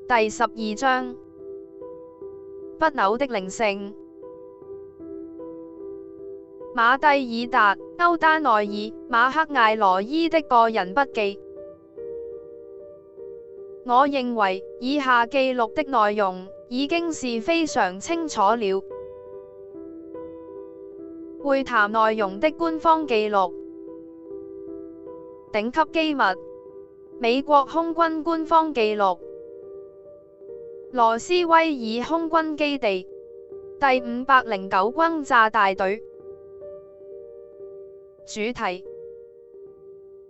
第12章，不朽的靈性。馬蒂爾達、歐丹內爾、馬克艾羅伊的個人筆記。我認為以下記錄的內容已經是非常清楚了。會談內容的官方記錄。頂級機密。美國空軍官方記錄。羅斯威爾空軍基地，第509轟炸大隊。主題：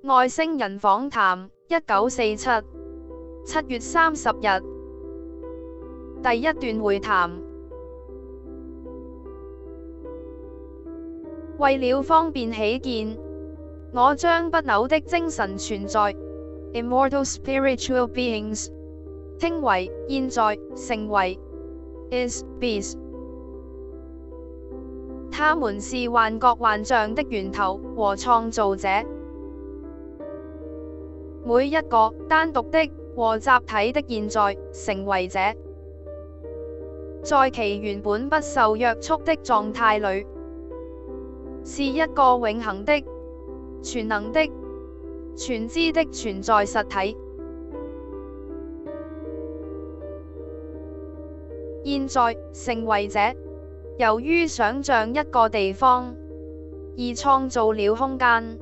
外星人訪談，1947 7月30日。第一段會談。為了方便起見，我將不朽的精神存在 （Immortal Spiritual Beings） 稱為現在成為 is bees。他們是幻覺幻象的源頭和創造者，每一個單獨的和集體的現在成為者，在其原本不受約束的狀態裏，是一個永恆的、全能的、全知的存在實體。現在成為者由於想像一個地方而創造了空間，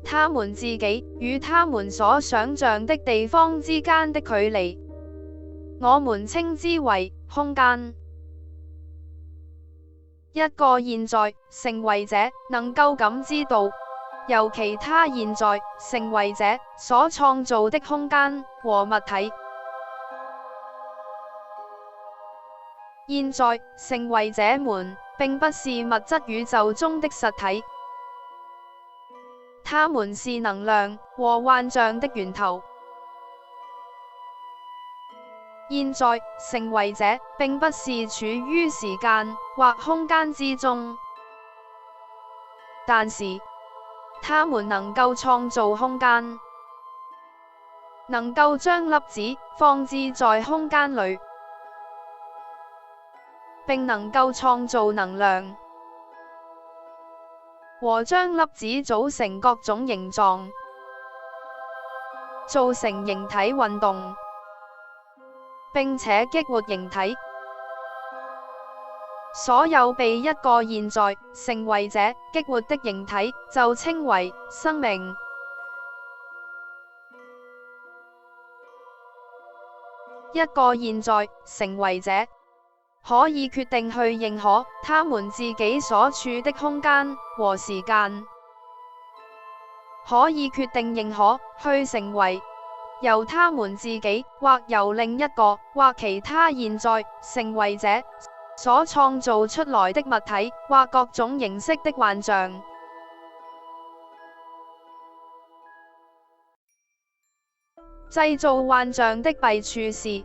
他們自己與他們所想像的地方之間的距離，我們稱之為空間。一個現在成為者能夠感知到由其他現在成為者所創造的空間和物體。現在成為者們並不是物質宇宙中的實體，他們是能量和幻象的源頭。現在成為者並不是處於時間或空間之中，但是他們能夠創造空間，能夠將粒子放置在空間裏，並能夠創造能量，和將粒子組成各種形狀，造成形體運動，並且激活形體。所有被一個現在成為者激活的形體就稱為生命。一個現在成為者可以決定去認可他們自己所處的空間和時間，可以決定認可去成為由他們自己或由另一個或其他現在成為者所創造出來的物體或各種形式的幻象。製造幻象的弊處是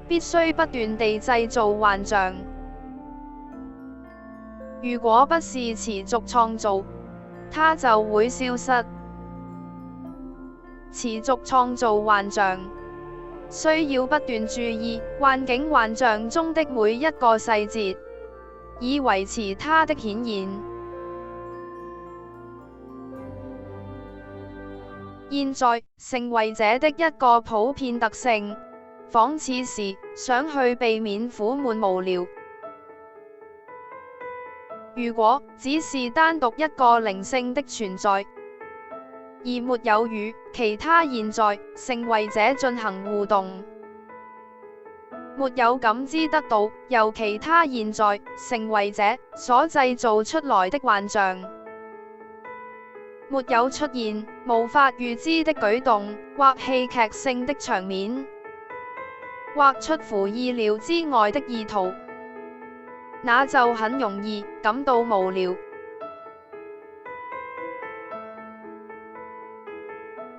必須不斷地製造幻象。如果不是持續創造，它就會消失。持續創造幻象，需要不斷注意環境幻象中的每一個細節，以維持它的顯現。現在成為者的一個普遍特性，仿似是想去避免苦悶無聊。如果只是單獨一個靈性的存在，而沒有與其他現在成為者進行互動，沒有感知得到由其他現在成為者所製造出來的幻象，沒有出現無法預知的舉動或戲劇性的場面，或出乎意料之外的意圖，那就很容易感到無聊。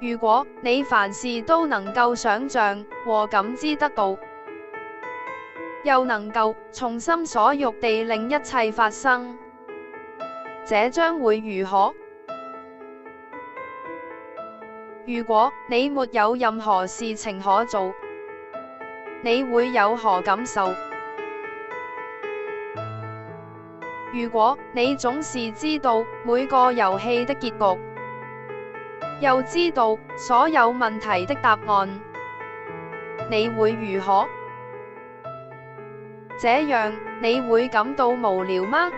如果你凡事都能夠想像和感知得到，又能夠從心所欲地令一切發生，這將會如何？如果你沒有任何事情可做，你會有何感受？如果你總是知道每個遊戲的結局，又知道所有問題的答案，你會如何？這樣你會感到無聊嗎？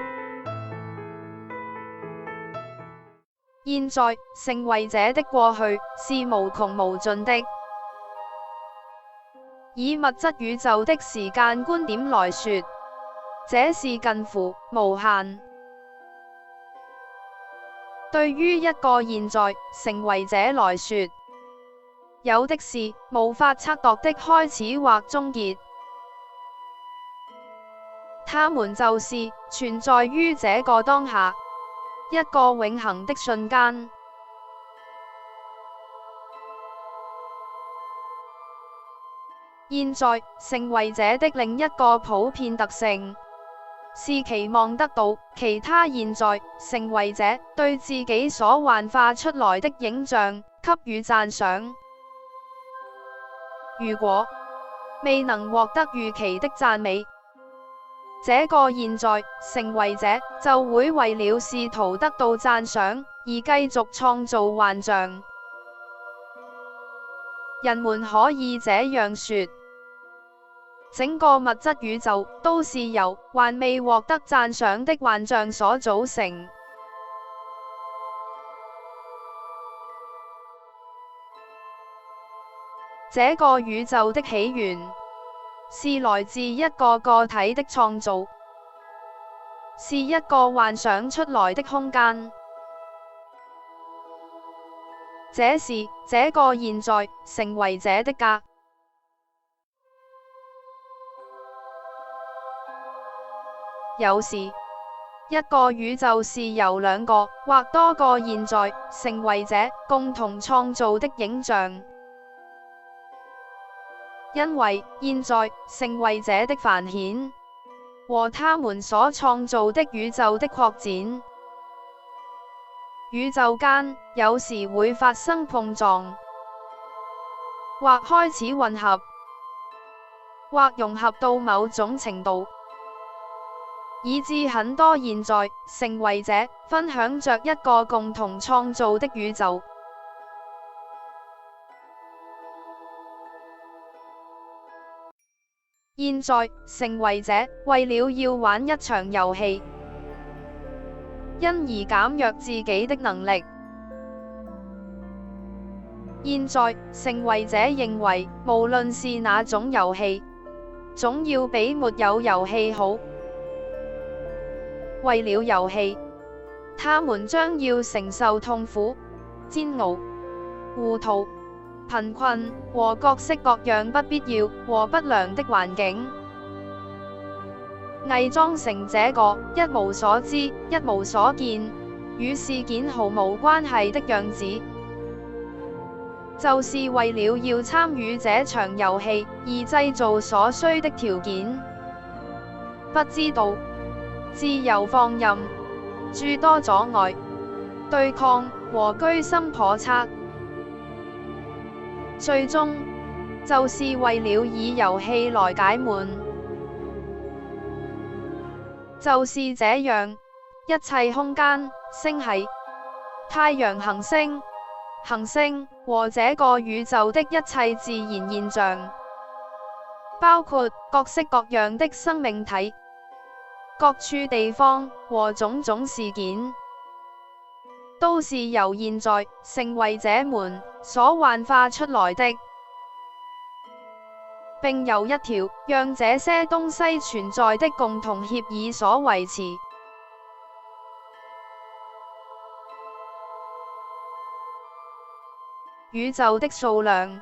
現在，成為者的過去是無窮無盡的。以物質宇宙的時間觀點來說，這是近乎無限。對於一個現在成為者來說，有的是無法測度的開始或終結，它們就是存在於這個當下，一個永恆的瞬間。現在成為者的另一個普遍特性，是期望得到其他現在成為者對自己所幻化出來的影像給予讚賞。如果未能獲得預期的讚美，這個現在成為者就會為了試圖得到讚賞而繼續創造幻象。人們可以這樣說，整個物質宇宙都是由還未獲得讚賞的幻象所組成。這個宇宙的起源是來自一個個體的創造，是一個幻想出來的空間。這是這個現在成為者的家。有時，一個宇宙是由兩個或多個現在成為者共同創造的影像，因為現在成為者的繁衍和他們所創造的宇宙的擴展，宇宙間有時會發生碰撞，或開始混合，或融合到某種程度，以致很多現在成為者分享着一個共同創造的宇宙。現在成為者為了要玩一場遊戲，因而減弱自己的能力。現在成為者認為，無論是哪種遊戲，總要比沒有遊戲好。為了遊戲，他們將要承受痛苦、煎熬、糊塗、貧困和各式各樣不必要和不良的環境，偽裝成這個一無所知、一無所見、與事件毫無關係的樣子，就是為了要參與這場遊戲而製造所需的條件。不知道、自由放任、諸多阻礙、對抗和居心叵測，最終就是為了以遊戲來解悶。就是這樣，一切空間、星系、太陽行星、行星和這個宇宙的一切自然現象，包括各式各樣的生命體、各處地方和種種事件，都是由現在成為者們所幻化出來的，並由一條讓這些東西存在的共同協議所維持。宇宙的數量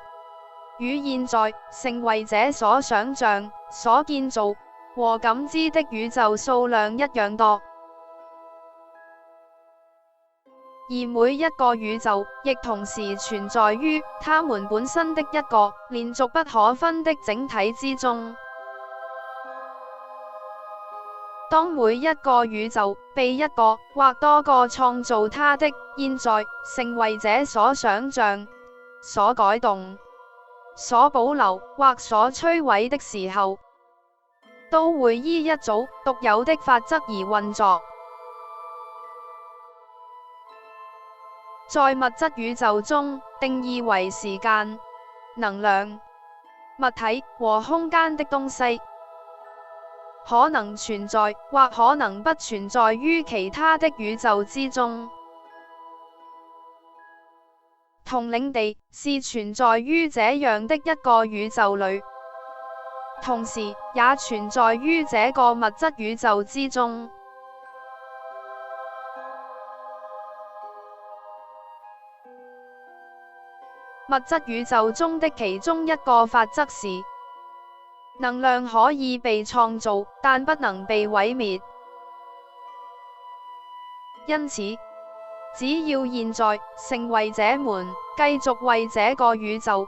與現在成為者所想象、所建造和感知的宇宙數量一樣多，而每一個宇宙亦同時存在於它們本身的一個連續不可分的整體之中。當每一個宇宙被一個或多個創造它的現在成為者所想象、所改動、所保留或所摧毀的時候，都會依一組獨有的法則而運作。在物質宇宙中，定義為時間、能量、物體和空間的東西，可能存在或可能不存在於其他的宇宙之中。同領地是存在於這樣的一個宇宙裏，同時也存在於這個物質宇宙之中。物質宇宙中的其中一個法則是，能量可以被創造，但不能被毀滅。因此，只要現在成為者們繼續為這個宇宙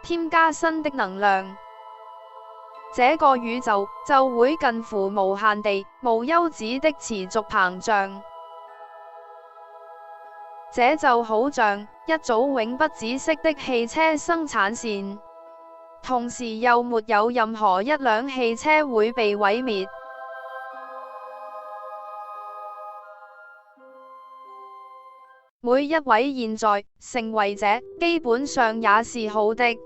添加新的能量，這個宇宙就會近乎無限地、無休止的持續膨脹。這就好像一組永不止息的汽車生產線，同時又沒有任何一輛汽車會被毀滅。每一位現在成為者基本上也是好的，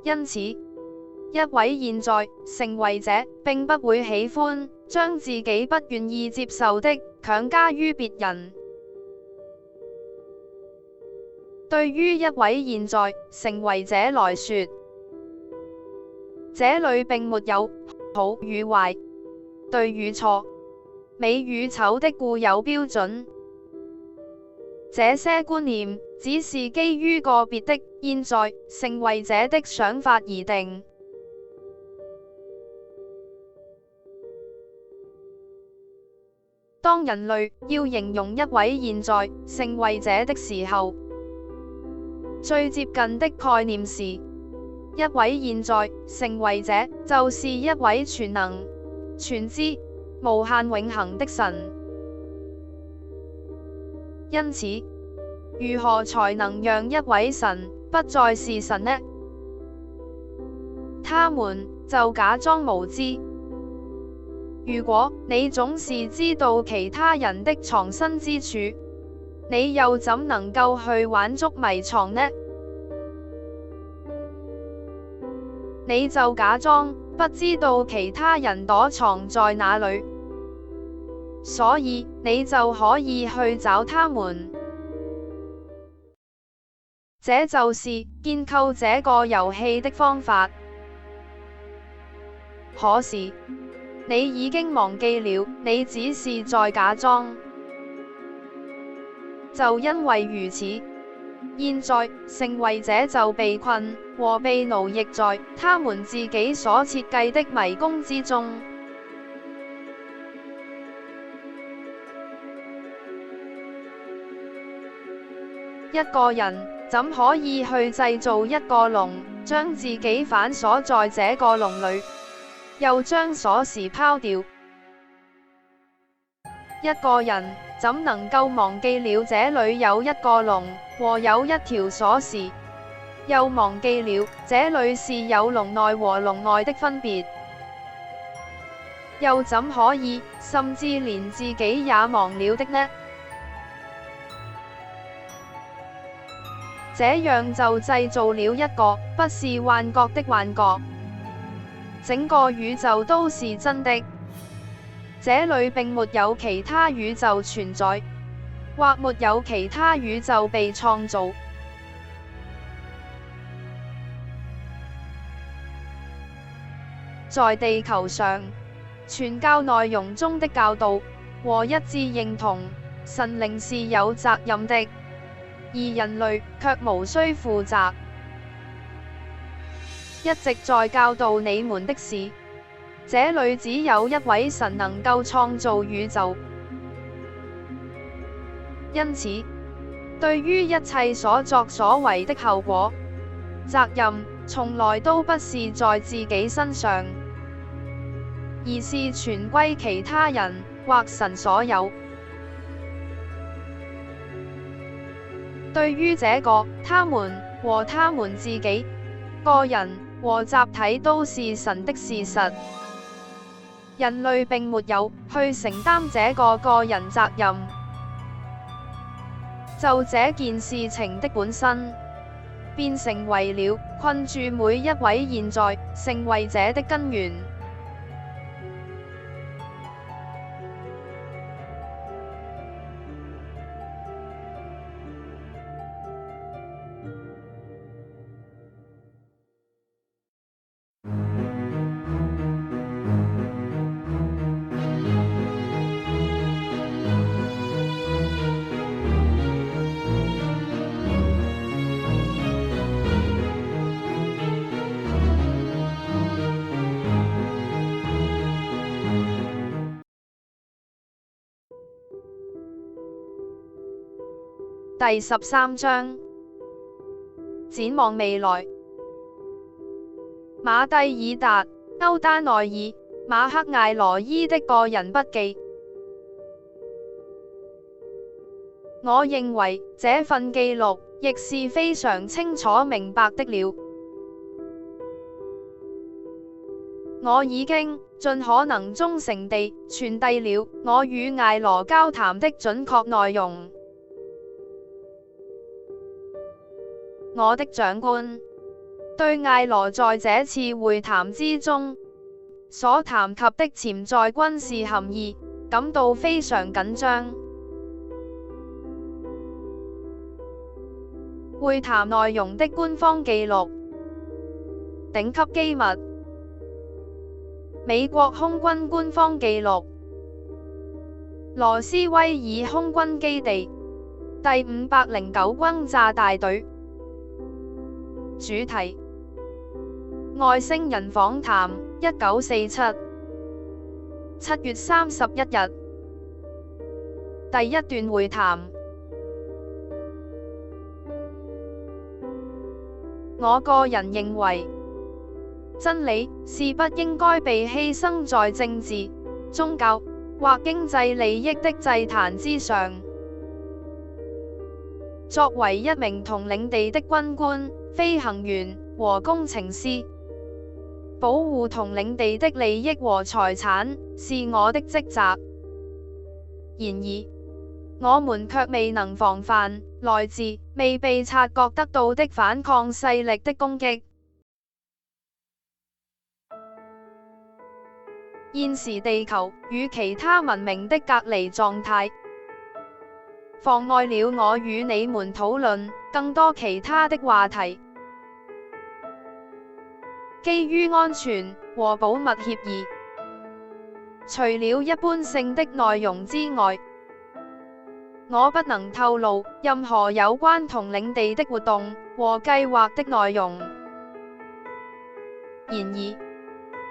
因此一位現在成為者並不會喜歡將自己不願意接受的強加於別人。對於一位現在成為者來說，這裏並沒有好與壞、對與錯、美與醜的固有標準，這些觀念只是基於個別的現在成為者的想法而定。當人類要形容一位現在成為者的時候，最接近的概念是，一位現在成為者就是一位全能、全知、無限永恆的神。因此，如何才能讓一位神不再是神呢？他們就假裝無知。如果你總是知道其他人的藏身之處，你又怎能夠去玩捉迷藏呢？你就假裝不知道其他人躲藏在哪裏，所以你就可以去找他們。這就是建構這個遊戲的方法。可是，你已經忘記了，你只是在假裝。就因為如此，現在成為者就被困和被奴役在他們自己所設計的迷宮之中。一個人怎可以去製造一個籠，將自己反鎖在這個籠裏，又將鎖匙拋掉？一個人怎能夠忘記了這裏有一個籠和有一條鎖匙，又忘記了這裏是有籠內和籠外的分別？又怎可以甚至連自己也忘了的呢？這樣就製造了一個不是幻覺的幻覺，整個宇宙都是真的。這裏並沒有其他宇宙存在，或沒有其他宇宙被創造。在地球上，傳教內容中的教導和一致認同神靈是有責任的，而人類卻無需負責。一直在教導你們的是，這裏只有一位神能夠創造宇宙。因此，對於一切所作所為的後果，責任從來都不是在自己身上，而是全歸其他人或神所有。對於這個他們和他們自己、個人和集體都是神的事實，人類並沒有去承擔這個人責任。就這件事情的本身，便成為了困住每一位現在成為者的根源。第13章，展望未來。馬蒂爾達、歐丹內爾、馬克艾羅伊的個人筆記。我認為這份記錄亦是非常清楚明白的了。我已經盡可能忠誠地傳遞了我與艾羅交談的準確內容。我的長官對艾羅在這次會談之中所談及的潛在軍事含義感到非常緊張。會談內容的官方記錄，頂級機密。美國空軍官方記錄，羅斯威爾空軍基地，第509轟炸大隊。主題：外星人訪談，1947 7月31日。第一段會談。我個人認為，真理是不應該被犧牲在政治、宗教或經濟利益的祭壇之上。作為一名同領地的軍官、飛行員和工程師，保護同領地的利益和財產是我的職責。然而，我們卻未能防範來自未被察覺得到的反抗勢力的攻擊。現時地球與其他文明的隔離狀態，妨礙了我與你們討論更多其他的話題。基於安全和保密協議，除了一般性的內容之外，我不能透露任何有關同領地的活動和計劃的內容。然而，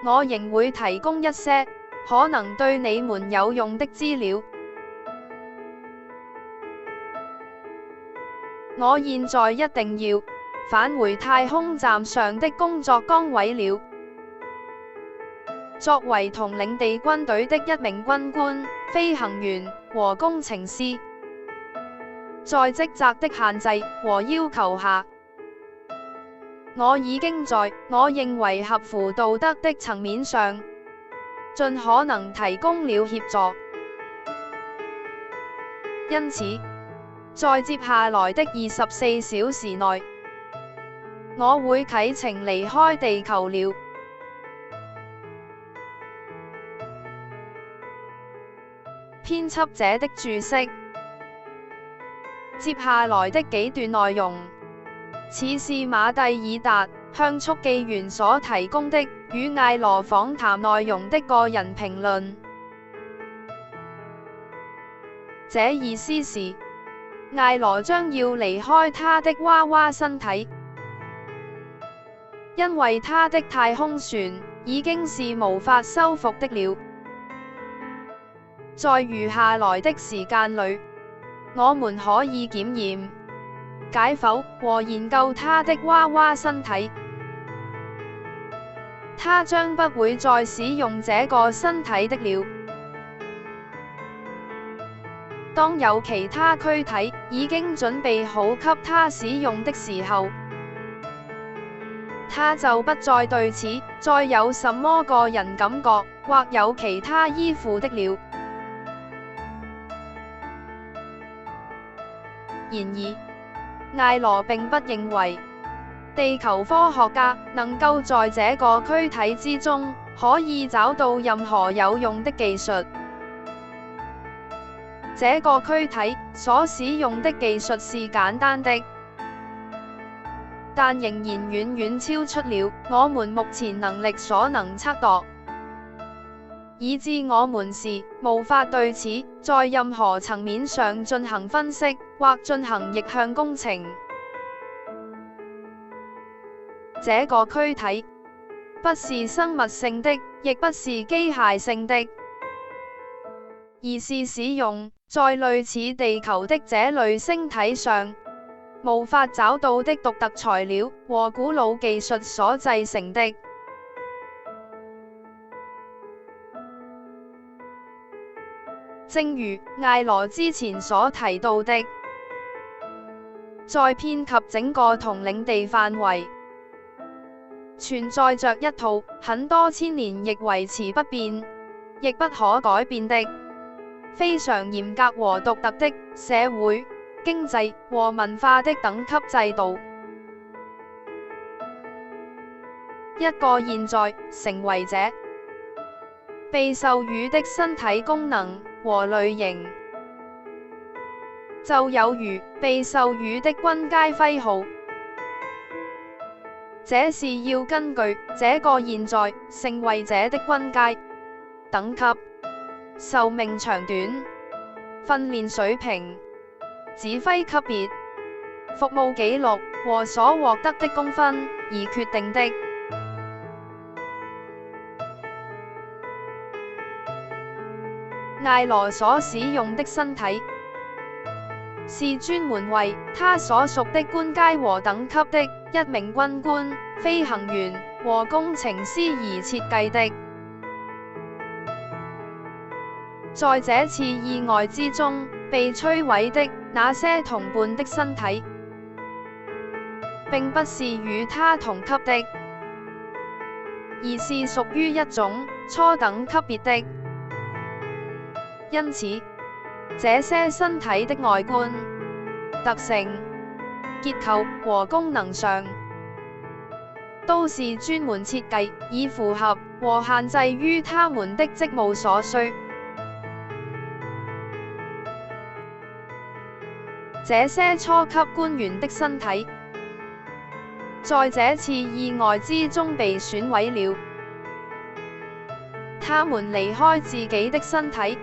我仍會提供一些可能對你們有用的資料。我現在一定要返回太空站上的工作崗位了。作為同領地軍隊的一名軍官、飛行員和工程師，在職責的限制和要求下，我已經在我認為合乎道德的層面上，盡可能提供了協助。因此，在接下來的24小時內，我會啟程離開地球了。編輯者的注釋：接下來的幾段內容，似是馬蒂爾達向速記員所提供的與艾羅訪談內容的個人評論。這意思是，艾羅將要離開他的娃娃身體，因為他的太空船已經是無法修復的了。在餘下來的時間裏，我們可以檢驗、解剖和研究他的娃娃身體。他將不會再使用這個身體的了。當有其他軀體已經準備好給它使用的時候，它就不再對此再有什麼個人感覺或有其他依附的了。然而，艾羅並不認為地球科學家能夠在這個軀體之中可以找到任何有用的技術。這個軀體所使用的技術是簡單的，但仍然遠遠超出了我們目前能力所能測度，以致我們是無法對此在任何層面上進行分析或進行逆向工程。這個軀體不是生物性的，亦不是機械性的，而是使用在類似地球的這類星體上無法找到的獨特材料和古老技術所製成的。正如艾羅之前所提到的，在遍及整個同領地範圍，存在着一套很多千年亦維持不變，亦不可改變的非常嚴格和獨特的社會、經濟和文化的等級制度。一個現在成為者被授予的身體功能和類型，就有如被授予的軍階徽號。這是要根據這個現在成為者的軍階、等級、壽命長短、訓練水平、指揮級別、服務紀錄和所獲得的功分而決定的。艾羅所使用的身體是專門為他所屬的官階和等級的一名軍官、飛行員和工程師而設計的。在這次意外之中被摧毀的那些同伴的身體，並不是與他同級的，而是屬於一種初等級別的。因此，這些身體的外觀、特性、結構和功能上，都是專門設計以符合和限制於他們的職務所需。這些初級官員的身體，在這次意外之中被損毀了。他們離開自己的身體，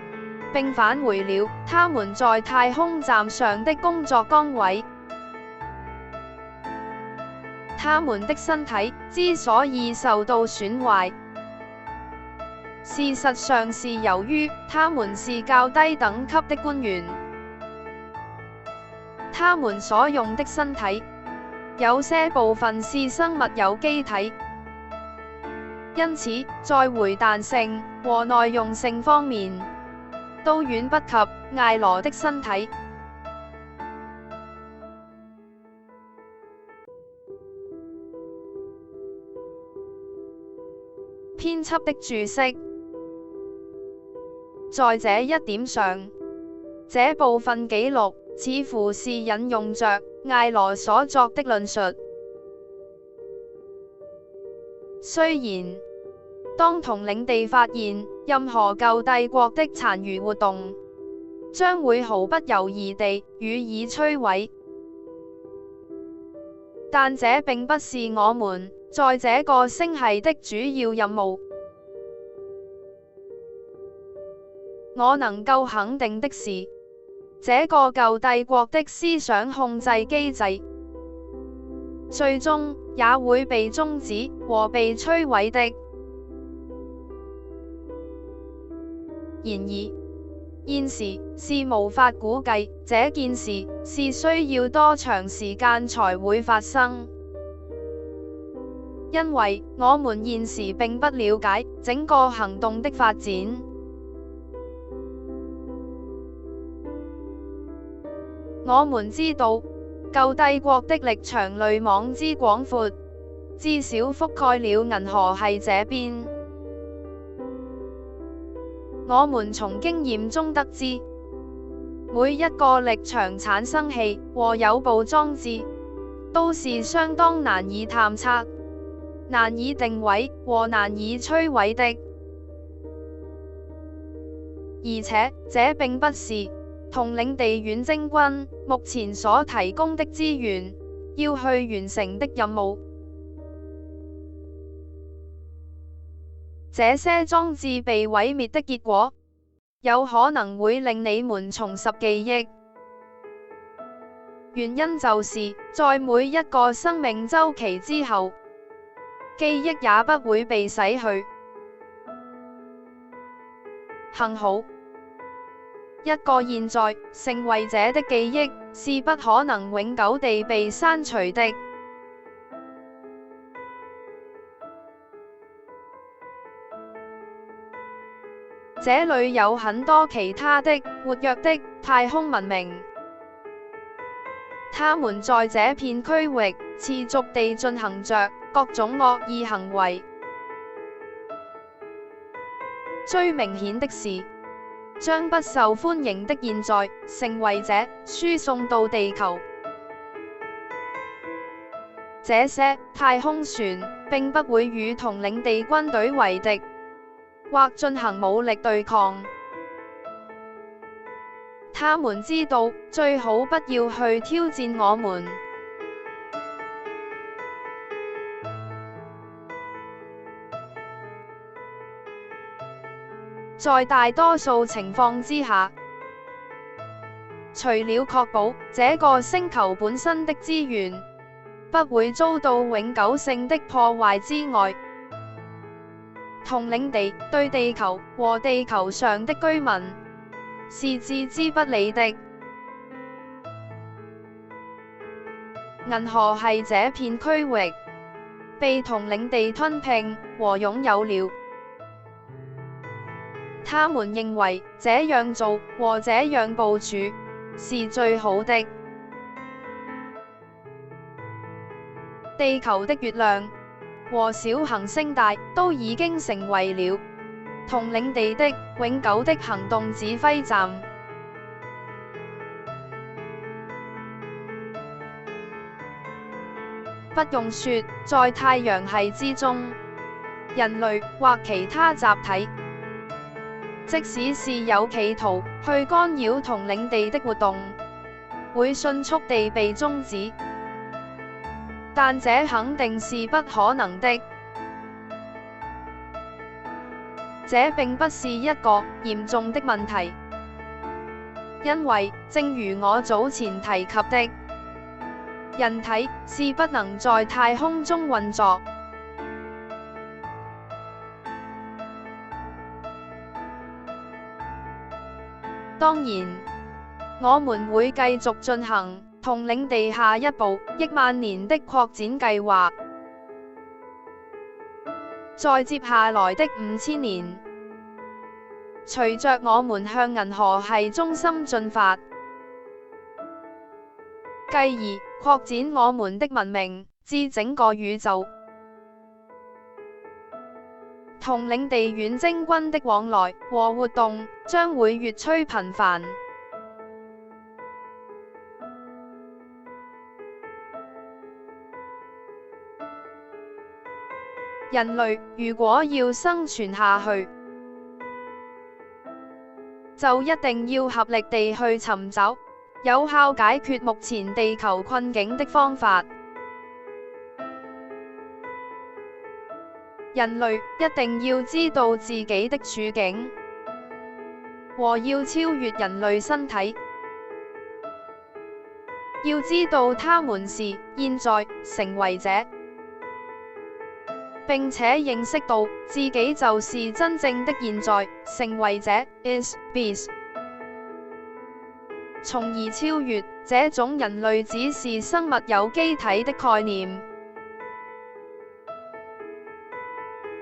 並返回了他們在太空站上的工作崗位。他們的身體之所以受到損壞，事實上是由於他們是較低等級的官員，他們所用的身體有些部分是生物有機體，因此在回彈性和耐用性方面都遠不及艾羅的身體。編輯的注釋：在這一點上，這部分記錄似乎是引用着艾羅所作的論述。雖然當同領地發現任何舊帝國的殘餘活動，將會毫不猶豫地予以摧毀，但這並不是我們在這個星系的主要任務。我能夠肯定的是，這個舊帝國的思想控制機制，最終也會被終止和被摧毀的。然而，現時是無法估計這件事是需要多長時間才會發生，因為我們現時並不了解整個行動的發展。我們知道，舊帝國的力場濾網之廣闊，至少覆蓋了銀河系這邊。我們從經驗中得知，每一個力場產生器和有部裝置，都是相當難以探測、難以定位和難以摧毀的。而且，這並不是統領地遠征軍目前所提供的資源要去完成的任務。這些裝置被毀滅的結果，有可能會令你們重拾記憶。原因就是在每一個生命週期之後，記憶也不會被洗去。幸好，一個現在成為者的記憶是不可能永久地被刪除的。這裏有很多其他的活躍的太空文明，他們在這片區域持續地進行着各種惡意行為。最明顯的是，將不受歡迎的現在成為者輸送到地球。這些太空船並不會與統領地軍隊為敵，或進行武力對抗。他們知道最好不要去挑戰我們。在大多數情況之下，除了確保這個星球本身的資源不會遭到永久性的破壞之外，統領地對地球和地球上的居民是置之不理的。銀河系這片區域被統領地吞併和擁有了。他們認為這樣做和這樣部署是最好的。地球的月亮和小行星帶都已經成為了統領地的永久的行動指揮站。不用說，在太陽系之中，人類或其他集體，即使是有企圖去干擾統領地的活動，會迅速地被終止。但這肯定是不可能的。這並不是一個嚴重的問題，因為正如我早前提及的，人體是不能在太空中運作。當然，我們會繼續進行統領地下一步億萬年的擴展計劃。在接下來的5000年，隨着我們向銀河系中心進發，繼而擴展我們的文明至整個宇宙，統領地遠征軍的往來和活動將會越趨頻繁。人類如果要生存下去，就一定要合力地去尋找有效解決目前地球困境的方法。人類一定要知道自己的處境，和要超越人類身體。要知道他們是現在成為者，並且認識到自己就是真正的現在成為者 is beast， 從而超越這種人類只是生物有機體的概念。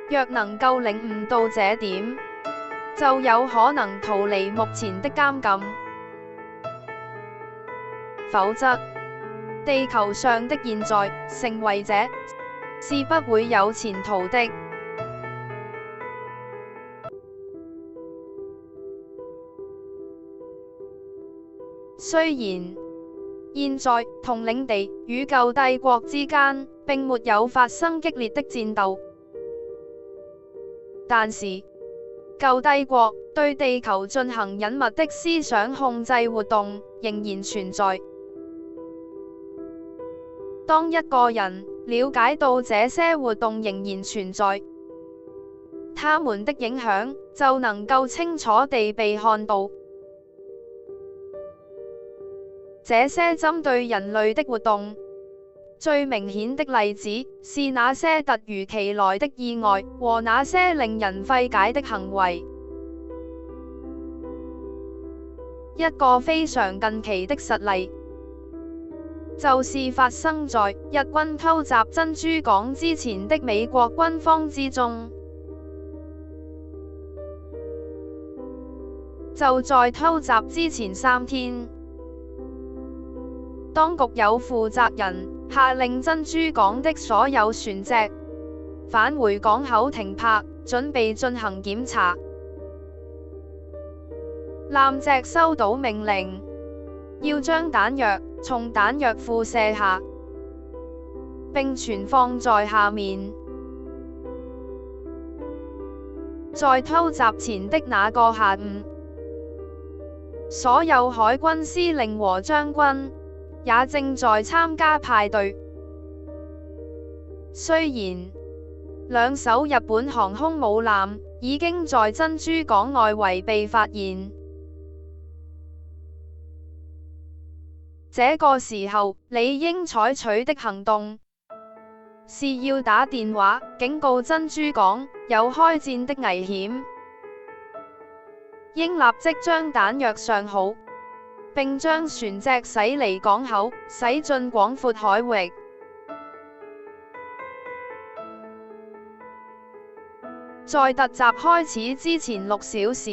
若能夠領悟到這點，就有可能逃離目前的監禁。否則，地球上的現在成為者是不會有前途的。雖然現在同領地與舊帝國之間並沒有發生激烈的戰鬥，但是舊帝國對地球進行隱密的思想控制活動仍然存在。當一個人了解到這些活動仍然存在，他們的影響就能夠清楚地被看到。這些針對人類的活動，最明顯的例子是那些突如其來的意外和那些令人費解的行為。一個非常近期的實例，就是發生在日軍偷襲珍珠港之前的美國軍方之中。就在偷襲之前3天，當局有負責人下令珍珠港的所有船隻返回港口停泊，準備進行檢查。艦隻收到命令，要將彈藥從彈藥庫卸下，並存放在下面。在偷襲前的那個下午，所有海軍司令和將軍也正在參加派對。雖然2艘日本航空母艦已經在珍珠港外圍被發現，這個時候理應採取的行動是要打電話警告珍珠港有開戰的危險，應立即將彈藥上好，並將船隻駛離港口，駛進廣闊海域。在突襲開始之前6小時，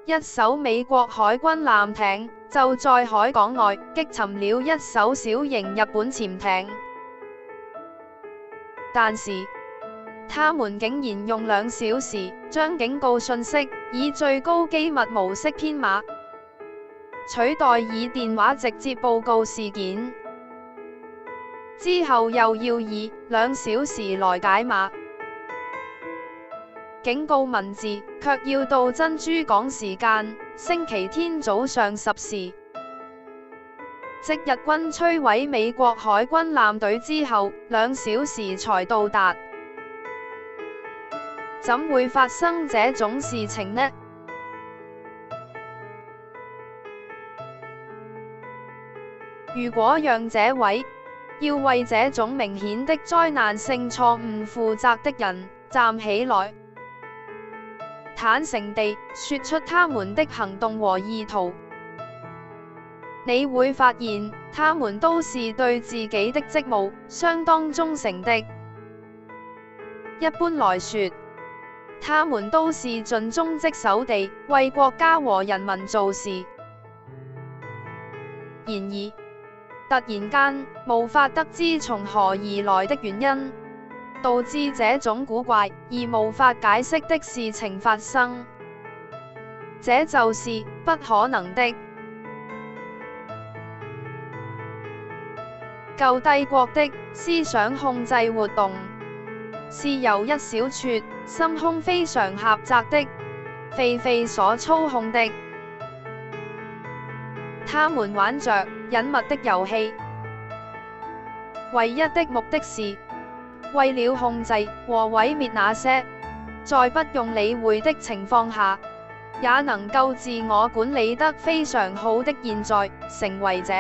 一艘美國海軍艦艇就在海港外擊沉了一艘小型日本潛艇，但是他們竟然用2小時將警告訊息以最高機密模式編碼，取代以電話直接報告事件，之後又要以2小時來解碼。警告文字卻要到珍珠港時間星期天早上10時，即日軍摧毀美國海軍艦隊之後2小時才到達。怎會發生這種事情呢？如果讓這位要為這種明顯的災難性錯誤負責的人站起來，坦誠地說出他們的行動和意圖，你會發現他們都是對自己的職務相當忠誠的。一般來說，他們都是盡忠職守地為國家和人民做事。然而，突然間無法得知從何而來的原因，導致這種古怪而無法解釋的事情發生，這就是不可能的。舊帝國的思想控制活動是由一小撮心胸非常狹窄的狒狒所操控的，他們玩着隱密的遊戲，唯一的目的是為了控制和毀滅那些在不用理會的情況下也能夠自我管理得非常好的現在成為者。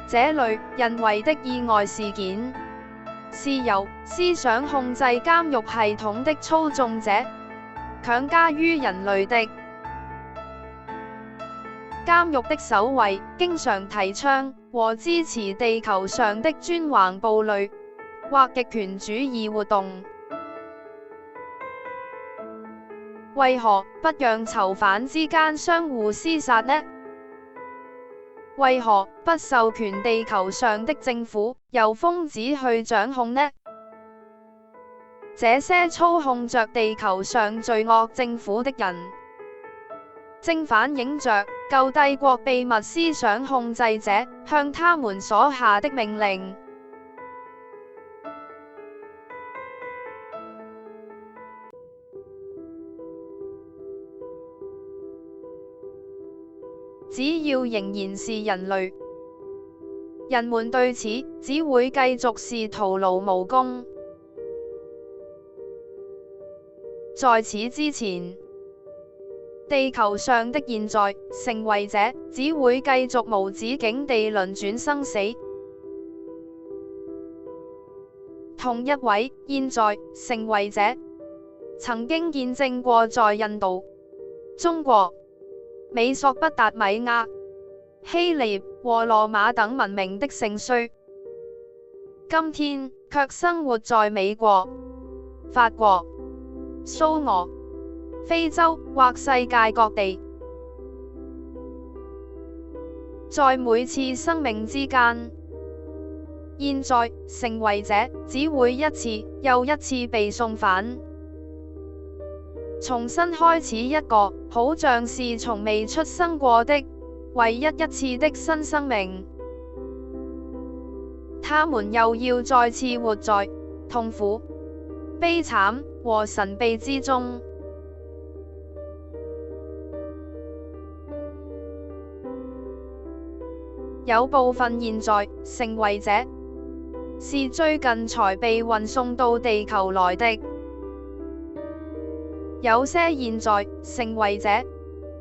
這類人為的意外事件是由思想控制監獄系統的操縱者強加於人類的。監獄的守衛經常提倡和支持地球上的專橫暴戾或極權主義活動。為何不讓囚犯之間相互廝殺呢？為何不授權地球上的政府由瘋子去掌控呢？這些操控着地球上罪惡政府的人，正反映着舊帝國秘密思想控制者向他們所下的命令。只要仍然是人類，人們對此只會繼續是徒勞無功。在此之前，地球上的現在成為者只會繼續無止境地輪轉生死。同一位現在成為者曾經見證過在印度、中國、美索不達米亞、希臘和羅馬等文明的盛衰，今天卻生活在美國、法國、蘇俄、非洲或世界各地。在每次生命之間，現在成為者只會一次又一次被送返，重新開始一個好像是從未出生過的唯一一次的新生命。他們又要再次活在痛苦、悲慘和神秘之中。有部分現在成為者是最近才被運送到地球來的。有些現在成為者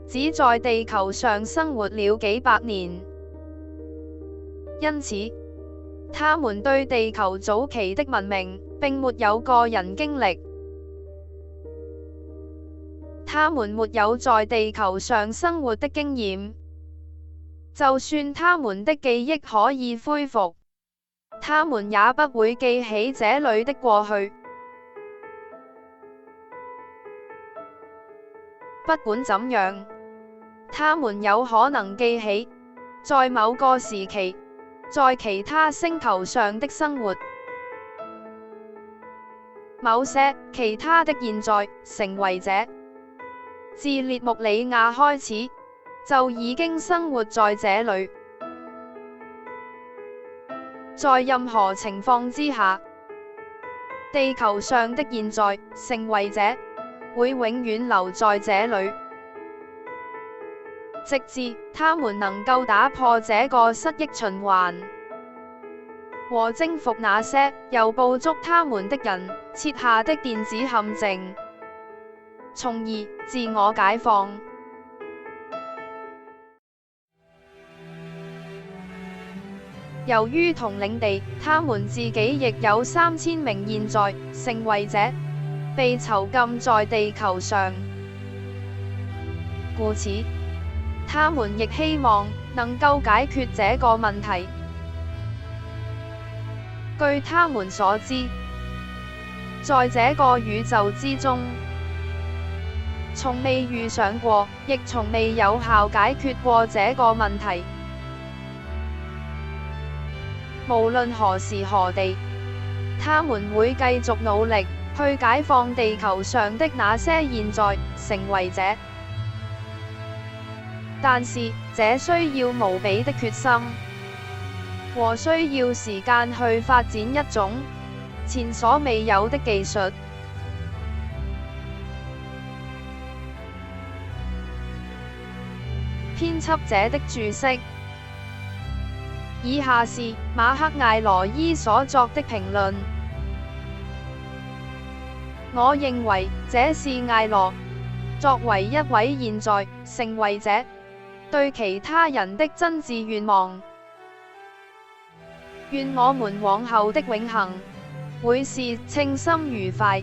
只在地球上生活了幾百年，因此他們對地球早期的文明並沒有個人經歷。他們沒有在地球上生活的經驗，就算他們的記憶可以恢復，他們也不會記起這裡的過去。不管怎樣，他們有可能記起在某個時期在其他星球上的生活。某些其他的現在成為者自列穆里亞開始就已經生活在這裡。在任何情況之下，地球上的現在成為者會永遠留在這裡，直至他們能夠打破這個失憶循環，和征服那些由捕捉他們的人設下的電子陷阱，從而自我解放。由於同領地他們自己亦有3000名現在成為者被囚禁在地球上，故此他們亦希望能夠解決這個問題。據他們所知，在這個宇宙之中，從未遇上過，亦從未有效解決過這個問題。無論何時何地，他們會繼續努力去解放地球上的那些現在成為者，但是這需要無比的決心，和需要時間去發展一種前所未有的技術。編輯者的注釋：以下是馬克艾羅伊所作的評論。我認為這是艾羅作為一位現在成為者對其他人的真摯願望。願我們往後的永恆會是稱心愉快。